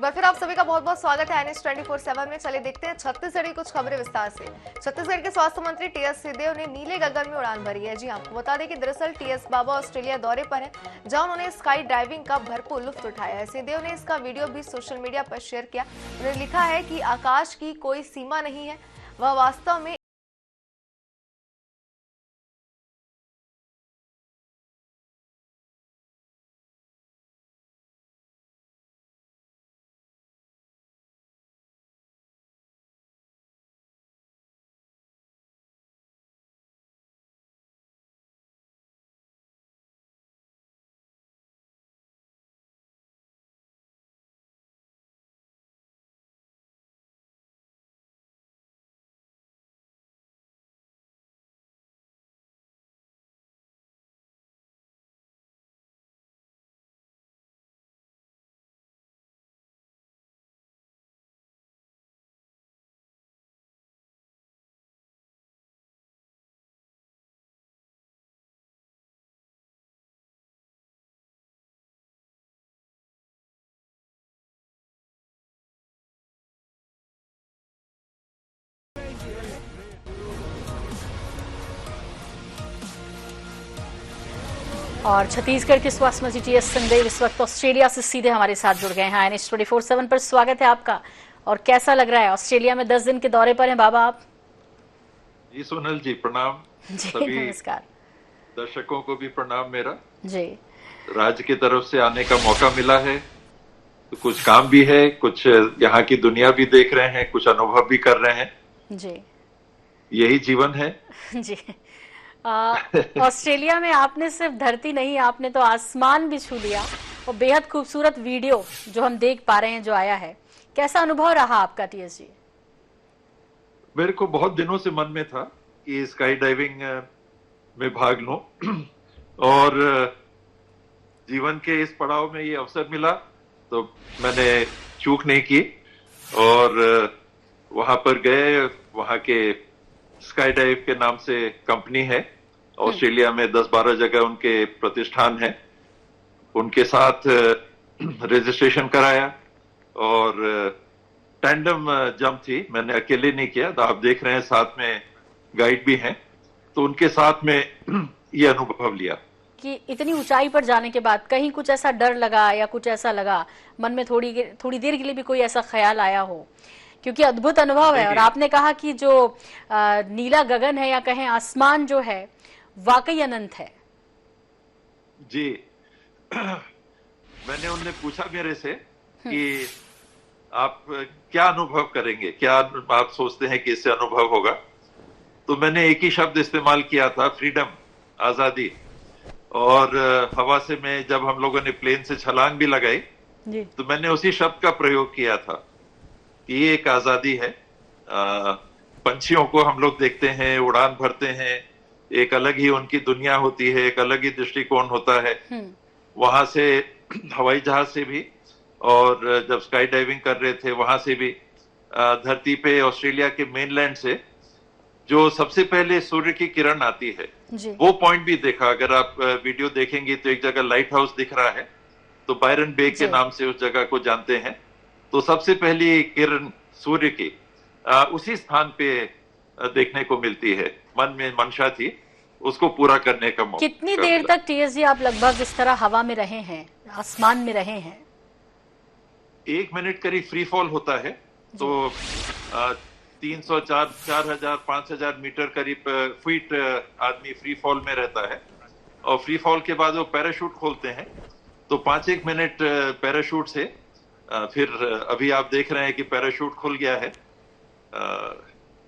बार फिर आप सभी का बहुत बहुत स्वागत है NH 24/7 में। चले देखते हैं छत्तीसगढ़ की कुछ खबरें विस्तार से। छत्तीसगढ़ के स्वास्थ्य मंत्री टीएस सिंहदेव ने नीले गगन में उड़ान भरी है। जी आपको बता दें कि दरअसल टीएस बाबा ऑस्ट्रेलिया दौरे पर है, जहां उन्होंने स्काई डाइविंग का भरपूर लुत्फ उठाया है। सिंहदेव ने इसका वीडियो भी सोशल मीडिया पर शेयर किया। उन्होंने लिखा है कि आकाश की कोई सीमा नहीं है, वह वास्तव में और छत्तीसगढ़ के स्वास्थ्य मंत्री टीएस सिंहदेव इस वक्त ऑस्ट्रेलिया से सीधे हमारे साथ जुड़ गए हैं। NH 24/7 पर स्वागत है आपका। और कैसा लग रहा है, ऑस्ट्रेलिया में 10 दिन के दौरे पर हैं बाबा आप? जी सोनल जी प्रणाम। जी सभी नमस्कार। दर्शकों को भी प्रणाम मेरा। जी राज्य की तरफ से आने का मौका मिला है, तो कुछ काम भी है, कुछ यहाँ की दुनिया भी देख रहे हैं, कुछ अनुभव भी कर रहे हैं। जी यही जीवन है। जी ऑस्ट्रेलिया में आपने सिर्फ धरती नहीं, आपने तो आसमान भी छू लिया। और बेहद खूबसूरत वीडियो जो हम देख पा रहे हैं जो आया है, कैसा अनुभव रहा आपका टीएस जी? मेरे को बहुत दिनों से मन में था कि स्काई डाइविंग में भाग लूं और जीवन के इस पड़ाव में ये अवसर मिला तो मैंने चूक नहीं की और वहां पर गए। वहां के स्काई डाइव के नाम से कंपनी है, ऑस्ट्रेलिया में 10-12 जगह उनके प्रतिष्ठान है, उनके साथ रजिस्ट्रेशन कराया और टैंडम जंप थी, मैंने अकेले नहीं किया। तो आप देख रहे हैं साथ में गाइड भी हैं, तो उनके साथ में ये अनुभव लिया कि इतनी ऊंचाई पर जाने के बाद कहीं कुछ ऐसा डर लगा या कुछ ऐसा लगा मन में, थोड़ी देर के लिए भी कोई ऐसा ख्याल आया हो? क्योंकि अद्भुत अनुभव है और आपने कहा कि जो नीला गगन है या कहें आसमान जो है वाकई अनंत है। जी मैंने उनने पूछा मेरे से कि आप क्या अनुभव करेंगे, क्या आप सोचते हैं कि इससे अनुभव होगा? तो मैंने एक ही शब्द इस्तेमाल किया था, फ्रीडम, आजादी। और हवा से में जब हम लोगों ने प्लेन से छलांग भी लगाई तो मैंने उसी शब्द का प्रयोग किया था कि ये एक आजादी है। पंछियों को हम लोग देखते हैं, उड़ान भरते हैं, एक अलग ही उनकी दुनिया होती है, एक अलग ही दृष्टिकोण होता है। वहां से हवाई जहाज से भी और जब स्काई डाइविंग कर रहे थे वहां से भी धरती पे ऑस्ट्रेलिया के मेनलैंड से जो सबसे पहले सूर्य की किरण आती है वो पॉइंट भी देखा। अगर आप वीडियो देखेंगे तो एक जगह लाइट हाउस दिख रहा है, तो बायरन बे के नाम से उस जगह को जानते हैं। तो सबसे पहली किरण सूर्य की उसी स्थान पे देखने को मिलती है। मन में मंशा थी, उसको पूरा करने का मौका। कितनी देर तक टीएस जी आप लगभग इस तरह हवा में रहे हैं, आसमान में रहे हैं? 1 मिनट करीब फ्री फॉल होता है, तो 300, 4,000, 5,000 मीटर करीब फीट आदमी फ्री फॉल में रहता है। और फ्री फॉल के बाद वो पैराशूट खोलते हैं, तो 5-1 मिनट पैराशूट से फिर अभी आप देख रहे हैं कि पैराशूट खुल गया है।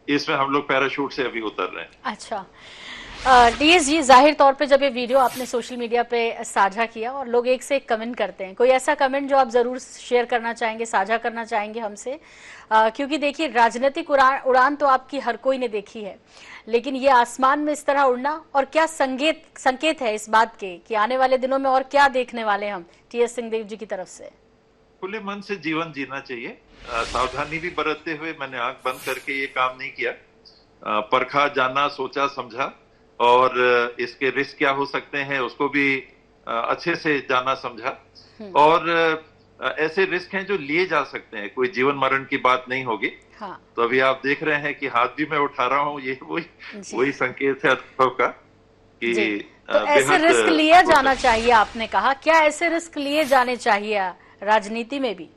इसमें हम लोग पैराशूट से अभी उतर रहे हैं। अच्छा टीएस जी, जाहिर तौर पे जब ये वीडियो आपने सोशल मीडिया पे साझा किया और लोग एक से एक कमेंट करते हैं, कोई ऐसा कमेंट जो आप जरूर शेयर करना चाहेंगे, साझा करना चाहेंगे हमसे? क्योंकि देखिए राजनीतिक उड़ान तो आपकी हर कोई ने देखी है, लेकिन ये आसमान में इस तरह उड़ना, और क्या संकेत है इस बात के कि आने वाले दिनों में और क्या देखने वाले हम टीएस सिंहदेव जी की तरफ से? खुले मन से जीवन जीना चाहिए, सावधानी भी बरतते हुए। मैंने आंख बंद करके ये काम नहीं किया, परखा, जाना, सोचा, समझा और इसके रिस्क क्या हो सकते हैं उसको भी अच्छे से जाना समझा। और ऐसे रिस्क हैं जो लिए जा सकते हैं, कोई जीवन मरण की बात नहीं होगी। हाँ तो अभी आप देख रहे हैं कि हाथ भी मैं उठा रहा हूँ, ये वही संकेत है अनुभव का कि जी। तो ऐसे रिस्क लिया जाना चाहिए, आपने कहा, क्या ऐसे रिस्क लिए जाने चाहिए राजनीति में भी?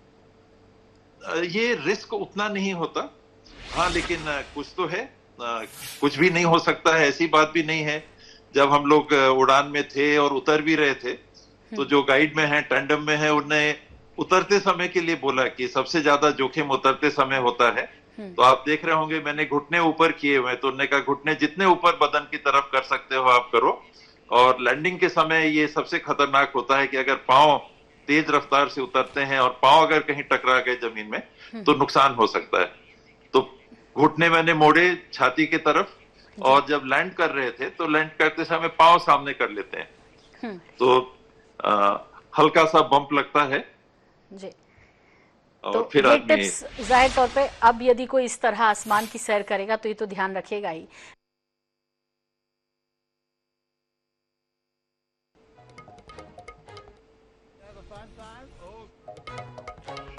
ये रिस्क उतना नहीं होता, हाँ, लेकिन कुछ तो है। कुछ भी नहीं हो सकता है ऐसी बात भी नहीं है। जब हम लोग उड़ान में थे और उतर भी रहे थे, तो जो गाइड में है, टैंडम में है, उन्होंने उतरते समय के लिए बोला कि सबसे ज्यादा जोखिम उतरते समय होता है। तो आप देख रहे होंगे मैंने घुटने ऊपर किए हुए, तो उन्होंने कहा घुटने जितने ऊपर बदन की तरफ कर सकते हो आप करो। और लैंडिंग के समय ये सबसे खतरनाक होता है कि अगर पांव तेज रफ्तार से उतरते हैं और पांव अगर कहीं टकरा गए जमीन में तो नुकसान हो सकता है। तो घुटने मैंने मोड़े छाती की तरफ, और जब लैंड कर रहे थे तो लैंड करते समय पांव सामने कर लेते हैं, तो हल्का सा बम्प लगता है जी। और तो फिर ये आदमी टिप्स जाहिर तौर पे अब यदि कोई इस तरह आसमान की सैर करेगा तो ये तो ध्यान रखेगा ही।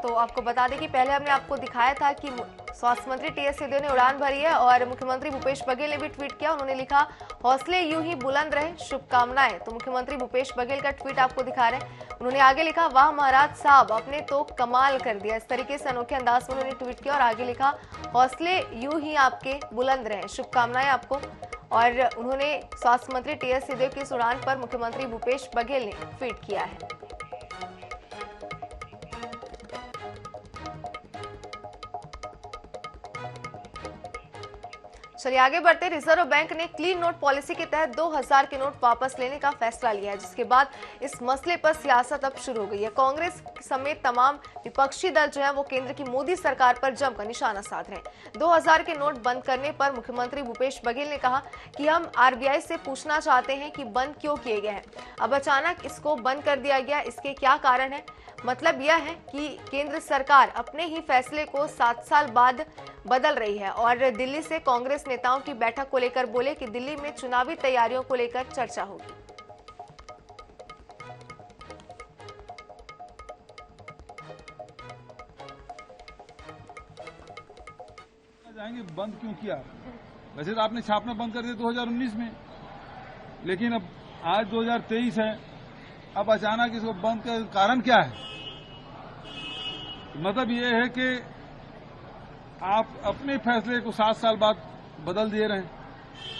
तो आपको बता दें कि पहले हमने आपको दिखाया था कि स्वास्थ्य मंत्री टीएस सिंहदेव ने उड़ान भरी है और मुख्यमंत्री भूपेश बघेल ने भी ट्वीट किया। उन्होंने लिखा, हौसले यूं ही बुलंद रहे, शुभकामनाएं। तो मुख्यमंत्री भूपेश बघेल का ट्वीट आपको दिखा रहे हैं। उन्होंने आगे लिखा, वाह महाराज साहब, आपने तो कमाल कर दिया। इस तरीके से अनोखे अंदाज में उन्होंने ट्वीट किया और आगे लिखा, हौसले यूं ही आपके बुलंद रहे, शुभकामनाएं आपको। और उन्होंने स्वास्थ्य मंत्री टीएस सिंहदेव की इस उड़ान पर मुख्यमंत्री भूपेश बघेल ने ट्वीट किया है। चलिए आगे बढ़ते। रिजर्व बैंक ने क्लीन नोट पॉलिसी के तहत 2000 के नोट वापस लेने का फैसला लिया है, जिसके बाद इस मसले पर सियासत अब शुरू हो गई है। कांग्रेस समेत तमाम विपक्षी दल जो है वो केंद्र की मोदी सरकार पर जमकर निशाना साध रहे हैं। 2000 के नोट बंद करने पर मुख्यमंत्री भूपेश बघेल ने कहा कि हम आरबीआई से पूछना चाहते हैं कि बंद क्यों किए गए हैं, अब अचानक इसको बंद कर दिया गया, इसके क्या कारण है। मतलब यह है कि केंद्र सरकार अपने ही फैसले को 7 साल बाद बदल रही है। और दिल्ली से कांग्रेस नेताओं की बैठक को लेकर बोले कि दिल्ली में चुनावी तैयारियों को लेकर चर्चा होगी। जाएंगे बंद क्यों किया? वैसे तो आपने छापना बंद कर दिया 2019 में, लेकिन अब आज 2023 है, अब अचानक इसको बंद का कारण क्या है? मतलब ये है कि आप अपने फैसले को 7 साल बाद बदल दिए रहे।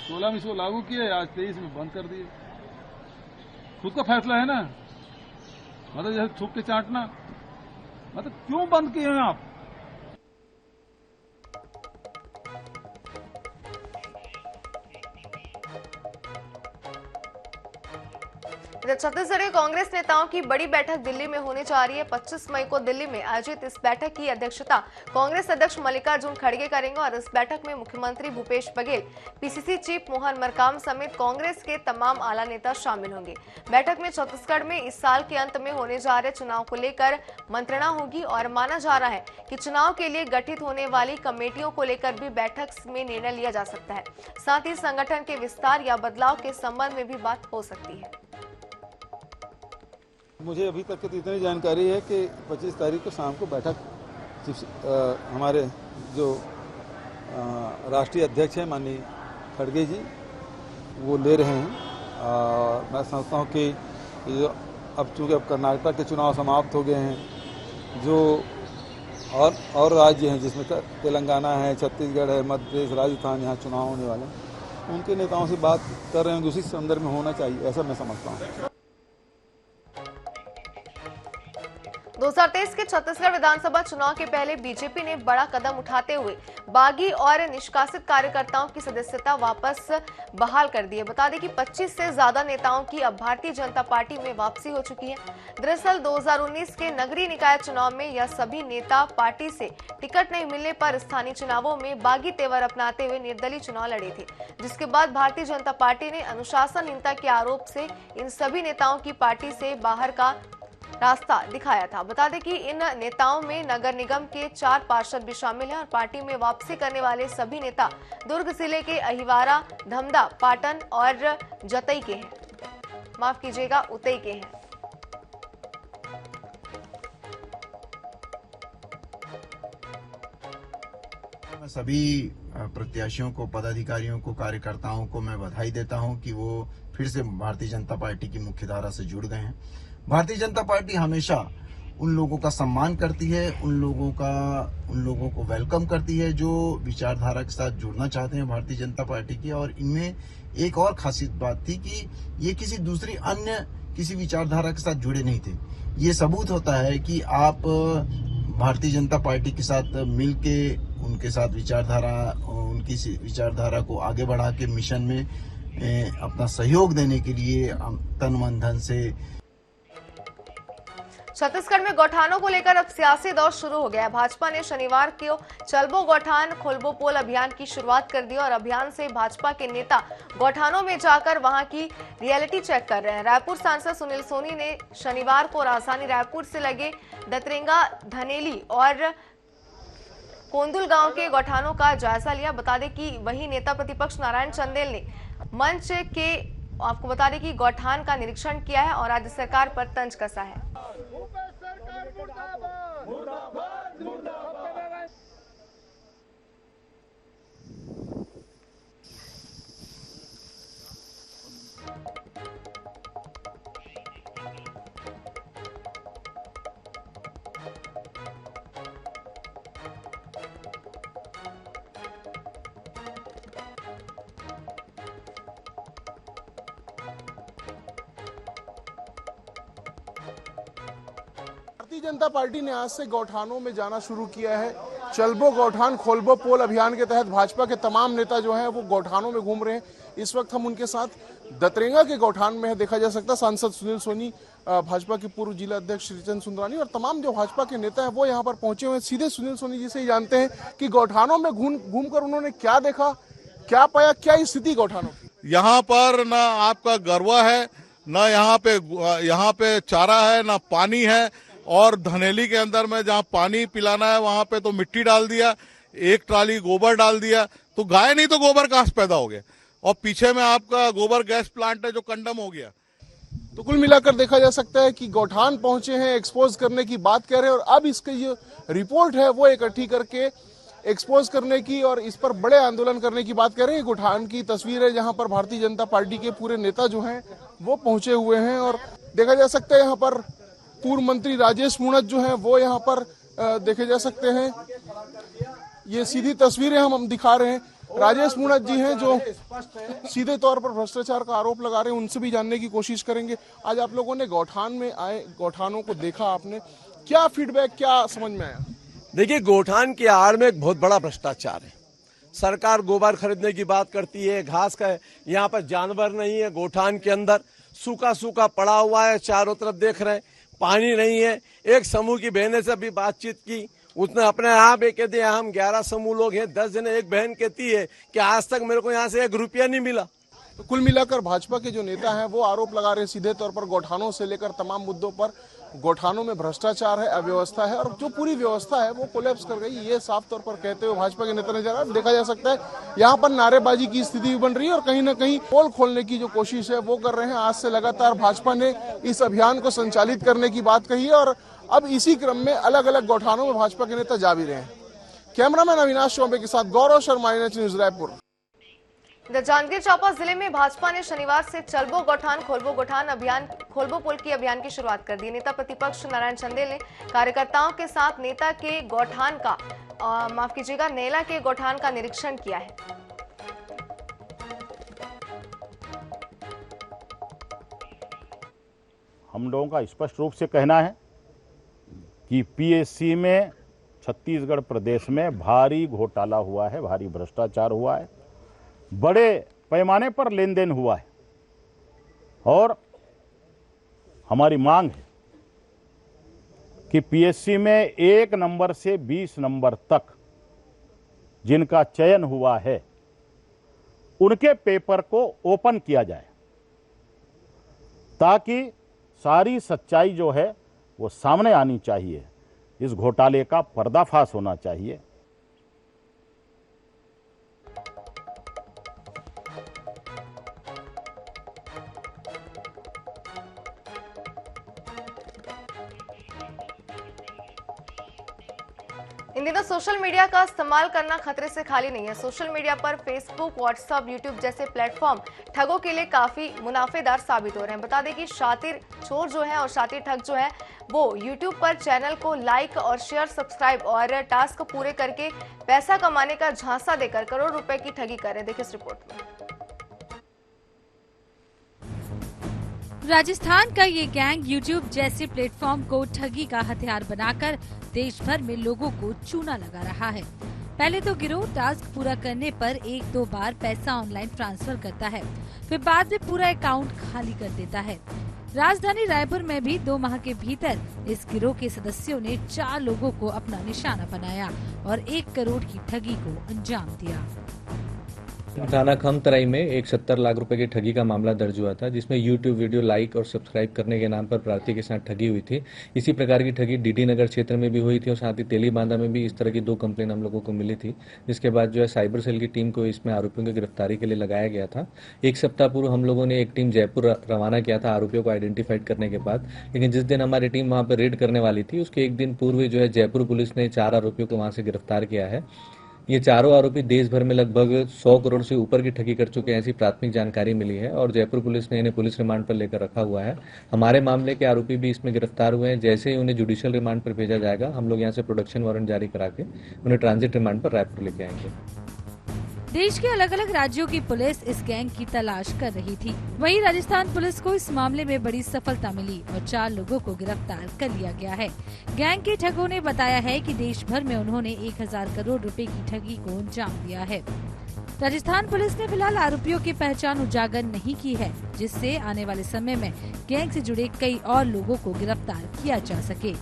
16 में इसको लागू किए, आज 23 में बंद कर दिए। खुद का फैसला है ना, मतलब जैसे थूक के चाटना। मतलब क्यों बंद किए हैं आप? छत्तीसगढ़ कांग्रेस नेताओं की बड़ी बैठक दिल्ली में होने जा रही है। 25 मई को दिल्ली में आयोजित इस बैठक की अध्यक्षता कांग्रेस अध्यक्ष मल्लिकार्जुन खड़गे करेंगे और इस बैठक में मुख्यमंत्री भूपेश बघेल, पीसीसी चीफ मोहन मरकाम समेत कांग्रेस के तमाम आला नेता शामिल होंगे। बैठक में छत्तीसगढ़ में इस साल के अंत में होने जा रहे चुनाव को लेकर मंत्रणा होगी और माना जा रहा है कि चुनाव के लिए गठित होने वाली कमेटियों को लेकर भी बैठक में निर्णय लिया जा सकता है। साथ ही संगठन के विस्तार या बदलाव के संबंध में भी बात हो सकती है। मुझे अभी तक की इतनी जानकारी है कि 25 तारीख को शाम को बैठक हमारे जो राष्ट्रीय अध्यक्ष हैं माननीय खड़गे जी वो ले रहे हैं। और मैं समझता हूँ कि जो अब चूँकि अब कर्नाटक के चुनाव समाप्त हो गए हैं, जो और राज्य हैं जिसमें तेलंगाना है, छत्तीसगढ़ है, मध्य प्रदेश, राजस्थान, यहाँ चुनाव होने वाले हैं, उनके नेताओं से बात कर रहे हैं। उसी संदर्भ में होना चाहिए, ऐसा मैं समझता हूँ। 2023 के छत्तीसगढ़ विधानसभा चुनाव के पहले बीजेपी ने बड़ा कदम उठाते हुए बागी और निष्कासित कार्यकर्ताओं की सदस्यता वापस बहाल कर दी है। बता दें कि 25 से ज्यादा नेताओं की अब भारतीय जनता पार्टी में वापसी हो चुकी है। दरअसल 2019 के नगरीय निकाय चुनाव में यह सभी नेता पार्टी से टिकट नहीं मिलने पर स्थानीय चुनावों में बागी तेवर अपनाते हुए निर्दलीय चुनाव लड़े थे, जिसके बाद भारतीय जनता पार्टी ने अनुशासनहीनता के आरोप से इन सभी नेताओं की पार्टी से बाहर का रास्ता दिखाया था। बता दें कि इन नेताओं में नगर निगम के 4 पार्षद भी शामिल हैं और पार्टी में वापसी करने वाले सभी नेता दुर्ग जिले के अहिवारा, धमदा, पाटन और जतई के हैं, माफ कीजिएगा उतई के हैं। मैं सभी प्रत्याशियों को, पदाधिकारियों को, कार्यकर्ताओं को मैं बधाई देता हूं कि वो फिर से भारतीय जनता पार्टी की मुख्यधारा से जुड़ गए हैं। भारतीय जनता पार्टी हमेशा उन लोगों का सम्मान करती है, उन लोगों को वेलकम करती है जो विचारधारा के साथ जुड़ना चाहते हैं भारतीय जनता पार्टी की। और इनमें एक और खासियत बात थी कि ये किसी दूसरी अन्य किसी विचारधारा के साथ जुड़े नहीं थे। ये सबूत होता है कि आप भारतीय जनता पार्टी के साथ मिलके उनके साथ उनकी विचारधारा को आगे बढ़ा के मिशन में अपना सहयोग देने के लिए तन मन धन से। छत्तीसगढ़ में गौठानों को लेकर अब सियासी दौर शुरू हो गया है। भाजपा ने शनिवार को चलबो गौठान खोलबो पोल अभियान की शुरुआत कर दी और अभियान से भाजपा के नेता गौठानों में जाकर वहां की रियलिटी चेक कर रहे हैं। रायपुर सांसद सुनील सोनी ने शनिवार को राजधानी रायपुर से लगे दतरेंगा, धनेली और कोंदुल गांव के गौठानों का जायजा लिया। बता दें कि वही नेता प्रतिपक्ष नारायण चंदेल ने मंच के आपको बता दें कि गौठान का निरीक्षण किया है और राज्य सरकार पर तंज कसा है। भारतीय जनता पार्टी ने आज से गौठानों में जाना शुरू किया है। चलबो गौठान खोलबो पोल अभियान के तहत भाजपा के तमाम नेता जो हैं वो गौठानों में घूम रहे हैं। इस वक्त हम उनके साथ दतरेंगा के गौठान में है, देखा जा सकता है सांसद सुनील सोनी, भाजपा के पूर्व जिला अध्यक्ष श्रीचंद सुंदरानी और तमाम जो भाजपा के नेता हैं वो यहाँ पर पहुंचे हुए हैं। सीधे सुनील सोनी जी से ही जानते हैं कि गौठानों में घूमकर उन्होंने क्या देखा, क्या पाया, क्या स्थिति गौठानों की। यहाँ पर ना आपका गरवा है, ना यहाँ पे चारा है, ना पानी है। और धनेली के अंदर में जहाँ पानी पिलाना है वहां पे तो मिट्टी डाल दिया, एक ट्राली गोबर डाल दिया, तो गाय नहीं तो गोबर घास पैदा हो गया। और पीछे में आपका गोबर गैस प्लांट है जो कंडम हो गया। तो कुल मिलाकर देखा जा सकता है कि गौठान पहुंचे हैं, एक्सपोज करने की बात कह रहे हैं और अब इसकी जो रिपोर्ट है वो इकट्ठी करके एक्सपोज करने की और इस पर बड़े आंदोलन करने की बात कर रहे हैं। गौठान की तस्वीर है जहां पर भारतीय जनता पार्टी के पूरे नेता जो हैं वो पहुंचे हुए हैं और देखा जा सकता है यहाँ पर पूर्व मंत्री राजेश मूणत जो हैं वो यहाँ पर देखे जा सकते हैं। ये सीधी तस्वीरें हम दिखा रहे हैं। राजेश मूणत जी हैं जो सीधे तौर पर भ्रष्टाचार का आरोप लगा रहे हैं, उनसे भी जानने की कोशिश करेंगे। आज आप लोगों ने गौठान में आए, गौठानों को देखा, आपने क्या फीडबैक, क्या समझ में आया? देखिए, गौठान की आड़ में एक बहुत बड़ा भ्रष्टाचार है। सरकार गोबर खरीदने की बात करती है, घास का यहाँ पर जानवर नहीं है, गौठान के अंदर सूखा सूखा पड़ा हुआ है, चारों तरफ देख रहे हैं, पानी नहीं है। एक समूह की बहने से भी बातचीत की, उसने अपने यहाँ पे कह दिया हम 11 समूह लोग हैं, 10 जने। एक बहन कहती है कि आज तक मेरे को यहाँ से 1 रुपया नहीं मिला। तो कुल मिलाकर भाजपा के जो नेता हैं वो आरोप लगा रहे हैं सीधे तौर पर गौठानों से लेकर तमाम मुद्दों पर। गौठानों में भ्रष्टाचार है, अव्यवस्था है और जो पूरी व्यवस्था है वो कोलैप्स कर गई, ये साफ तौर पर कहते हुए भाजपा के नेता नजर आ रहे हैं। देखा जा सकता है यहाँ पर नारेबाजी की स्थिति भी बन रही है और कहीं ना कहीं पोल खोलने की जो कोशिश है वो कर रहे हैं। आज से लगातार भाजपा ने इस अभियान को संचालित करने की बात कही है और अब इसी क्रम में अलग अलग गौठानों में भाजपा के नेता जा भी रहे हैं। कैमरामैन अविनाश चौबे के साथ गौरव शर्मा, न्यूज़ रायपुर। जांजगीर चांपा जिले में भाजपा ने शनिवार से चलबो गौठान खोलबो गौठान अभियान खोलबो पुल की अभियान की शुरुआत कर दी। नेता प्रतिपक्ष नारायण चंदेल ने कार्यकर्ताओं के साथ नेता के गौठान का माफ कीजिएगा नेला के गौठान का निरीक्षण किया है। हम लोगों का स्पष्ट रूप से कहना है कि पीएससी में छत्तीसगढ़ प्रदेश में भारी घोटाला हुआ है, भारी भ्रष्टाचार हुआ है, बड़े पैमाने पर लेन देन हुआ है और हमारी मांग है कि पीएससी में 1 नंबर से 20 नंबर तक जिनका चयन हुआ है उनके पेपर को ओपन किया जाए ताकि सारी सच्चाई जो है वो सामने आनी चाहिए, इस घोटाले का पर्दाफाश होना चाहिए। इन दिनों सोशल मीडिया का इस्तेमाल करना खतरे से खाली नहीं है। सोशल मीडिया पर फेसबुक, व्हाट्सएप, यूट्यूब जैसे प्लेटफॉर्म ठगों के लिए काफी मुनाफेदार साबित हो रहे हैं। बता दें कि शातिर चोर जो है और शातिर ठग जो है वो यूट्यूब पर चैनल को लाइक और शेयर, सब्सक्राइब और टास्क पूरे करके पैसा कमाने का झांसा देकर करोड़ रुपए की ठगी कर रहे हैं। देखिए इस रिपोर्ट में। राजस्थान का ये गैंग यूट्यूब जैसे प्लेटफॉर्म को ठगी का हथियार बनाकर देश भर में लोगों को चूना लगा रहा है। पहले तो गिरोह टास्क पूरा करने पर 1-2 बार पैसा ऑनलाइन ट्रांसफर करता है, फिर बाद में पूरा अकाउंट खाली कर देता है। राजधानी रायपुर में भी 2 माह के भीतर इस गिरोह के सदस्यों ने 4 लोगों को अपना निशाना बनाया और 1 करोड़ की ठगी को अंजाम दिया। थाना खमतराई में एक 70 लाख रुपए की ठगी का मामला दर्ज हुआ था, जिसमें यूट्यूब वीडियो लाइक और सब्सक्राइब करने के नाम पर प्रार्थी के साथ ठगी हुई थी। इसी प्रकार की ठगी डीडी नगर क्षेत्र में भी हुई थी और साथ ही तेलीबांधा में भी इस तरह की 2 कंप्लेन हम लोगों को मिली थी, जिसके बाद जो है साइबर सेल की टीम को इसमें आरोपियों की गिरफ्तारी के लिए लगाया गया था। 1 सप्ताह पूर्व हम लोगों ने एक टीम जयपुर रवाना किया था आरोपियों को आइडेंटिफाइड करने के बाद, लेकिन जिस दिन हमारी टीम वहां पर रेड करने वाली थी उसके एक दिन पूर्व जो है जयपुर पुलिस ने 4 आरोपियों को वहां से गिरफ्तार किया है। ये चारों आरोपी देश भर में लगभग 100 करोड़ से ऊपर की ठगी कर चुके हैं, ऐसी प्राथमिक जानकारी मिली है और जयपुर पुलिस ने इन्हें पुलिस रिमांड पर लेकर रखा हुआ है। हमारे मामले के आरोपी भी इसमें गिरफ्तार हुए हैं। जैसे ही उन्हें जुडिशियल रिमांड पर भेजा जाएगा, हम लोग यहाँ से प्रोडक्शन वारंट जारी करा के उन्हें ट्रांजिट रिमांड पर रायपुर लेके आएंगे। देश के अलग अलग राज्यों की पुलिस इस गैंग की तलाश कर रही थी। वहीं राजस्थान पुलिस को इस मामले में बड़ी सफलता मिली और 4 लोगों को गिरफ्तार कर लिया गया है। गैंग के ठगों ने बताया है कि देश भर में उन्होंने 1000 करोड़ रुपए की ठगी को अंजाम दिया है। राजस्थान पुलिस ने फिलहाल आरोपियों की पहचान उजागर नहीं की है, जिससे आने वाले समय में गैंग से जुड़े कई और लोगों को गिरफ्तार किया जा सके।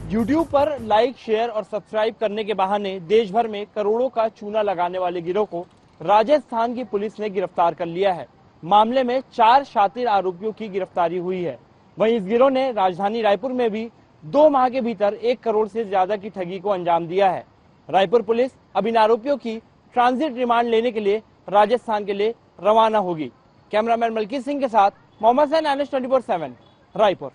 YouTube पर लाइक, शेयर और सब्सक्राइब करने के बहाने देश भर में करोड़ों का चूना लगाने वाले गिरोह को राजस्थान की पुलिस ने गिरफ्तार कर लिया है। मामले में 4 शातिर आरोपियों की गिरफ्तारी हुई है। वहीं इस गिरोह ने राजधानी रायपुर में भी 2 माह के भीतर 1 करोड़ से ज्यादा की ठगी को अंजाम दिया है। रायपुर पुलिस अब इन आरोपियों की ट्रांजिट रिमांड लेने के लिए राजस्थान के लिए रवाना होगी। कैमरामैन मलकीत सिंह के साथ मोहम्मद सैन, NS 24/7 रायपुर।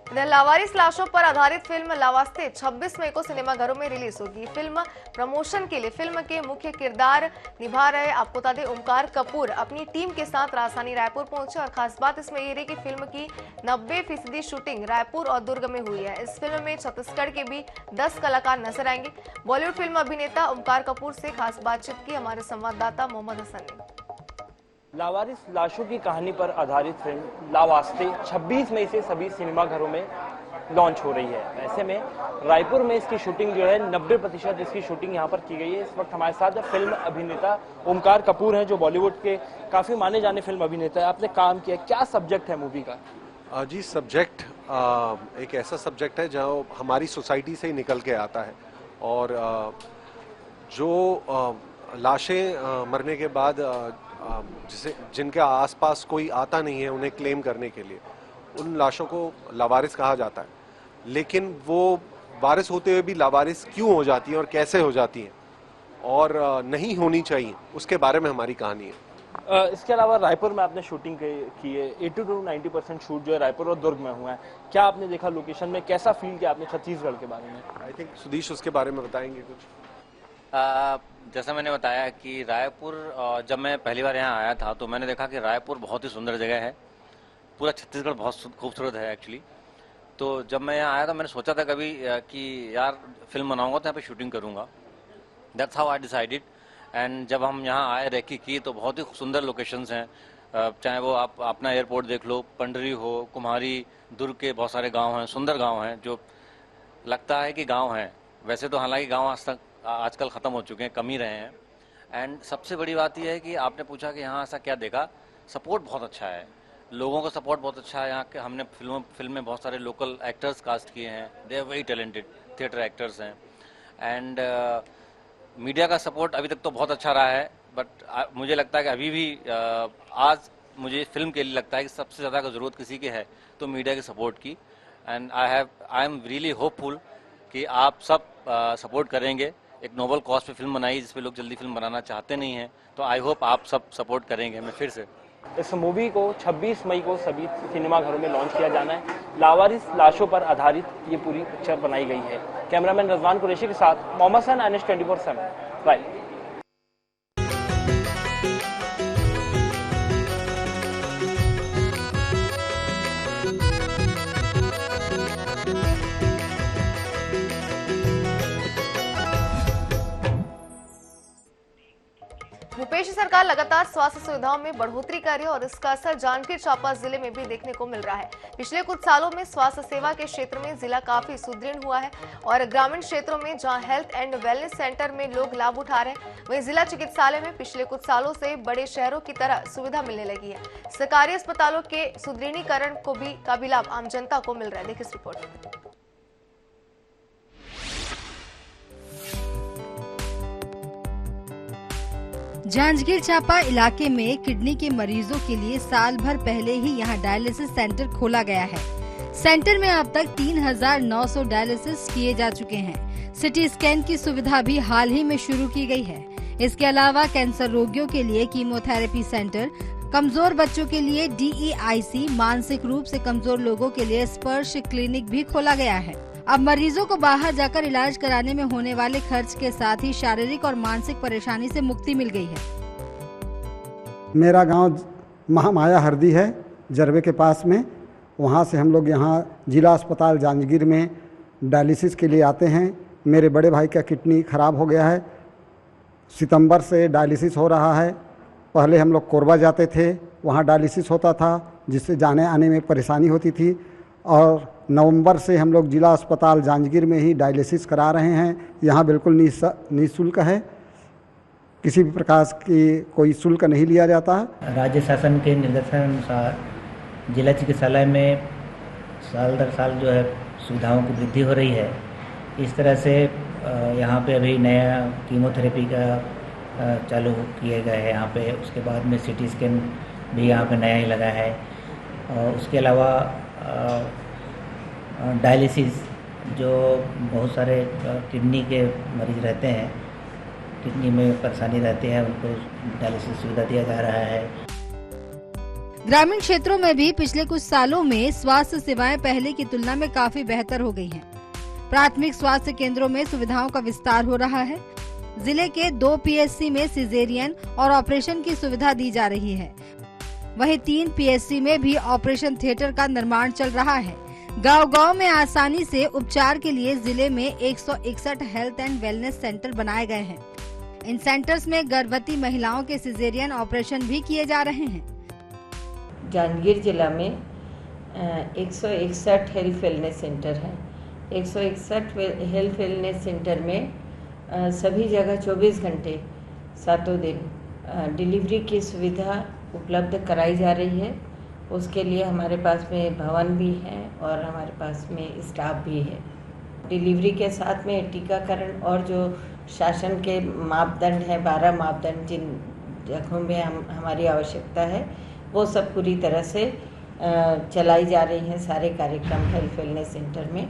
इधर लावारिस लाशों पर आधारित फिल्म लावास्ते 26 मई को सिनेमाघरों में रिलीज होगी। फिल्म प्रमोशन के लिए फिल्म के मुख्य किरदार निभा रहे आपको बता दें ओमकार कपूर अपनी टीम के साथ राजधानी रायपुर पहुंचे और खास बात इसमें ये रही कि फिल्म की 90% शूटिंग रायपुर और दुर्ग में हुई है। इस फिल्म में छत्तीसगढ़ के भी 10 कलाकार नजर आएंगे। बॉलीवुड फिल्म अभिनेता ओमकार कपूर से खास बातचीत की हमारे संवाददाता मोहम्मद हसन ने। लावारिस लाशों की कहानी पर आधारित फिल्म लावास्ते 26 मई से सभी सिनेमाघरों में लॉन्च हो रही है। ऐसे में रायपुर में इसकी शूटिंग जो है 90% इसकी शूटिंग यहाँ पर की गई है। इस वक्त हमारे साथ फिल्म अभिनेता ओमकार कपूर हैं, जो बॉलीवुड के काफी माने जाने फिल्म अभिनेता है। आपने काम किया, क्या सब्जेक्ट है मूवी का? जी, सब्जेक्ट एक ऐसा सब्जेक्ट है जो हमारी सोसाइटी से ही निकल के आता है और जो लाशें मरने के बाद जिनके आसपास कोई आता नहीं है उन्हें क्लेम करने के लिए, उन लाशों को लावारिस कहा जाता है। लेकिन वो वारिस होते हुए भी लावारिस क्यों हो जाती हैं और कैसे हो जाती हैं और नहीं होनी चाहिए, उसके बारे में हमारी कहानी है। इसके अलावा रायपुर में आपने शूटिंग की है। 80 to 90% शूट जो है रायपुर और दुर्ग में हुआ है। क्या आपने देखा लोकेशन में, कैसा फील किया आपने छत्तीसगढ़ के बारे में? आई थिंक सुधीश उसके बारे में बताएंगे कुछ। जैसा मैंने बताया कि रायपुर, जब मैं पहली बार यहाँ आया था तो मैंने देखा कि रायपुर बहुत ही सुंदर जगह है। पूरा छत्तीसगढ़ बहुत खूबसूरत है एक्चुअली। तो जब मैं यहाँ आया था मैंने सोचा था कभी कि यार फिल्म बनाऊंगा तो यहाँ पे शूटिंग करूंगा। That's how I decided. And जब हम यहाँ आए रेकी की तो बहुत ही सुंदर लोकेशंस हैं। चाहे वो आप अपना एयरपोर्ट देख लो, पंडरी हो, कुम्हारी, दुर्ग के बहुत सारे गाँव हैं, सुंदर गाँव हैं जो लगता है कि गाँव हैं। वैसे तो हालांकि गाँव आजकल ख़त्म हो चुके हैं, कम ही रहे हैं। एंड सबसे बड़ी बात यह है कि आपने पूछा कि यहाँ ऐसा क्या देखा, सपोर्ट बहुत अच्छा है, लोगों का सपोर्ट बहुत अच्छा है। यहाँ के हमने फिल्म में बहुत सारे लोकल एक्टर्स कास्ट किए हैं, they are very talented theatre actors हैं। एंड मीडिया का सपोर्ट अभी तक तो बहुत अच्छा रहा है, बट मुझे लगता है कि अभी भी आज मुझे फिल्म के लिए लगता है कि सबसे ज़्यादा अगर ज़रूरत किसी की है तो मीडिया के सपोर्ट की। And I am really hopeful कि आप सब सपोर्ट करेंगे। एक नोबल कॉज पे फिल्म बनाई जिसपे लोग जल्दी फिल्म बनाना चाहते नहीं हैं, तो आई होप आप सब सपोर्ट करेंगे। मैं फिर से इस मूवी को 26 मई को सभी सिनेमाघरों में लॉन्च किया जाना है। लावारिस लाशों पर आधारित ये पूरी पिक्चर बनाई गई है। कैमरामैन रजवान कुरैशी के साथ मोहम्मद हसन, NH 24/7 लाइव। भूपेश सरकार लगातार स्वास्थ्य सुविधाओं में बढ़ोतरी कर रही है और इसका असर जांजगीर चांपा जिले में भी देखने को मिल रहा है। पिछले कुछ सालों में स्वास्थ्य सेवा के क्षेत्र में जिला काफी सुदृढ़ हुआ है और ग्रामीण क्षेत्रों में जहां हेल्थ एंड वेलनेस सेंटर में लोग लाभ उठा रहे हैं, वहीं जिला चिकित्सालय में पिछले कुछ सालों से बड़े शहरों की तरह सुविधा मिलने लगी है। सरकारी अस्पतालों के सुदृढ़ीकरण का भी लाभ आम जनता को मिल रहा है। देखिए इस रिपोर्ट में। जांजगीर चांपा इलाके में किडनी के मरीजों के लिए साल भर पहले ही यहां डायलिसिस सेंटर खोला गया है। सेंटर में अब तक 3,900 डायलिसिस किए जा चुके हैं। सिटी स्कैन की सुविधा भी हाल ही में शुरू की गई है। इसके अलावा कैंसर रोगियों के लिए कीमोथेरेपी सेंटर, कमजोर बच्चों के लिए DEIC, मानसिक रूप से कमजोर लोगों के लिए स्पर्श क्लिनिक भी खोला गया है। अब मरीजों को बाहर जाकर इलाज कराने में होने वाले खर्च के साथ ही शारीरिक और मानसिक परेशानी से मुक्ति मिल गई है। मेरा गांव महामाया हरदी है, जरबे के पास में। वहां से हम लोग यहां जिला अस्पताल जांजगीर में डायलिसिस के लिए आते हैं। मेरे बड़े भाई का किडनी खराब हो गया है, सितंबर से डायलिसिस हो रहा है। पहले हम लोग कोरबा जाते थे, वहां डायलिसिस होता था, जिससे जाने आने में परेशानी होती थी। और नवंबर से हम लोग जिला अस्पताल जांजगीर में ही डायलिसिस करा रहे हैं। यहाँ बिल्कुल निःशुल्क है, किसी भी प्रकार की कोई शुल्क नहीं लिया जाता है। राज्य शासन के निर्देशानुसार जिला चिकित्सालय में साल दर साल जो है सुविधाओं की वृद्धि हो रही है। इस तरह से यहाँ पे अभी नया कीमोथेरेपी का चालू किए गए हैं यहाँ पे। उसके बाद में CT स्कैन भी यहाँ पे नया ही लगा है। और उसके अलावा डायलिसिस, जो बहुत सारे किडनी के मरीज रहते हैं, किडनी में परेशानी रहती है, उनको डायलिसिस सुविधा दिया जा रहा है। ग्रामीण क्षेत्रों में भी पिछले कुछ सालों में स्वास्थ्य सेवाएं पहले की तुलना में काफी बेहतर हो गई हैं। प्राथमिक स्वास्थ्य केंद्रों में सुविधाओं का विस्तार हो रहा है। जिले के 2 PSC में सिजेरियन और ऑपरेशन की सुविधा दी जा रही है। वहीं 3 PSC में भी ऑपरेशन थिएटर का निर्माण चल रहा है। गांव-गांव में आसानी से उपचार के लिए जिले में 161 हेल्थ एंड वेलनेस सेंटर बनाए गए हैं। इन सेंटर्स में गर्भवती महिलाओं के सिजेरियन ऑपरेशन भी किए जा रहे हैं। जांजगीर जिला में 161 हेल्थ वेलनेस सेंटर है। 161 हेल्थ वेलनेस सेंटर में सभी जगह 24 घंटे 7 दिन डिलीवरी की सुविधा उपलब्ध कराई जा रही है। उसके लिए हमारे पास में भवन भी है और हमारे पास में स्टाफ भी है। डिलीवरी के साथ में टीकाकरण और जो शासन के मापदंड है, 12 मापदंड जिन जगहों में हमारी आवश्यकता है, वो सब पूरी तरह से चलाई जा रही हैं। सारे कार्यक्रम हेल्थ वेलनेस सेंटर में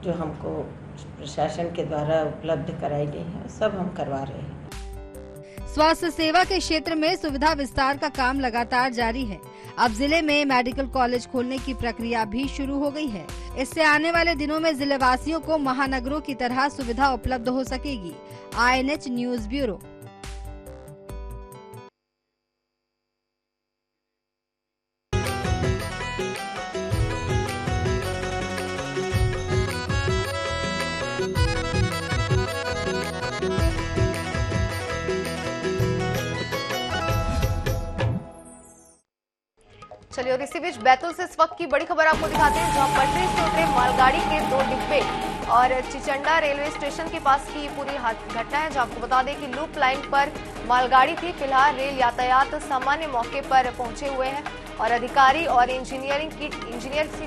जो हमको प्रशासन के द्वारा उपलब्ध कराई गई हैं, सब हम करवा रहे हैं। स्वास्थ्य सेवा के क्षेत्र में सुविधा विस्तार का काम लगातार जारी है। अब जिले में मेडिकल कॉलेज खोलने की प्रक्रिया भी शुरू हो गई है। इससे आने वाले दिनों में जिले वासियों को महानगरों की तरह सुविधा उपलब्ध हो सकेगी। INH news bureau. चलिए और इसी बीच बैतूल से इस वक्त की बड़ी खबर आपको दिखाते हैं, जहां पटरी से उतरे मालगाड़ी के 2 डिब्बे और चिचंडा रेलवे स्टेशन के पास की ये पूरी घटना है। जहां आपको बता दें कि लूप लाइन पर मालगाड़ी थी। फिलहाल रेल यातायात सामान्य मौके पर पहुंचे हुए हैं और अधिकारी और इंजीनियर की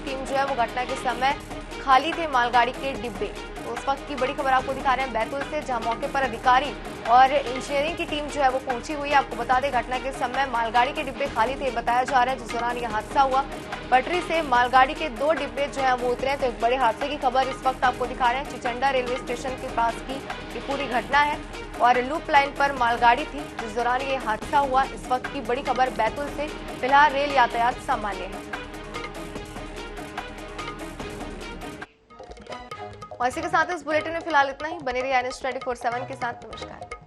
टीम जो है वो घटना के समय खाली थे मालगाड़ी के डिब्बे। तो उस वक्त की बड़ी खबर आपको दिखा रहे हैं बैतूल से, जहां मौके पर अधिकारी और इंजीनियरिंग की टीम जो है वो पहुंची हुई है। आपको बता दें घटना के समय मालगाड़ी के डिब्बे खाली थे बताया जा रहा है, जिस दौरान यह हादसा हुआ। पटरी से मालगाड़ी के 2 डिब्बे जो है वो उतरे। तो एक बड़े हादसे की खबर इस वक्त आपको दिखा रहे हैं। चिचंडा रेलवे स्टेशन के पास की ये पूरी घटना है। और लूप लाइन पर मालगाड़ी थी जिस दौरान ये हादसा हुआ। इस वक्त की बड़ी खबर बैतूल से। फिलहाल रेल यातायात सामान्य है। और इसी के साथ इस बुलेटिन में फिलहाल इतना ही। बने रहिए NH 24/7 के साथ। नमस्कार।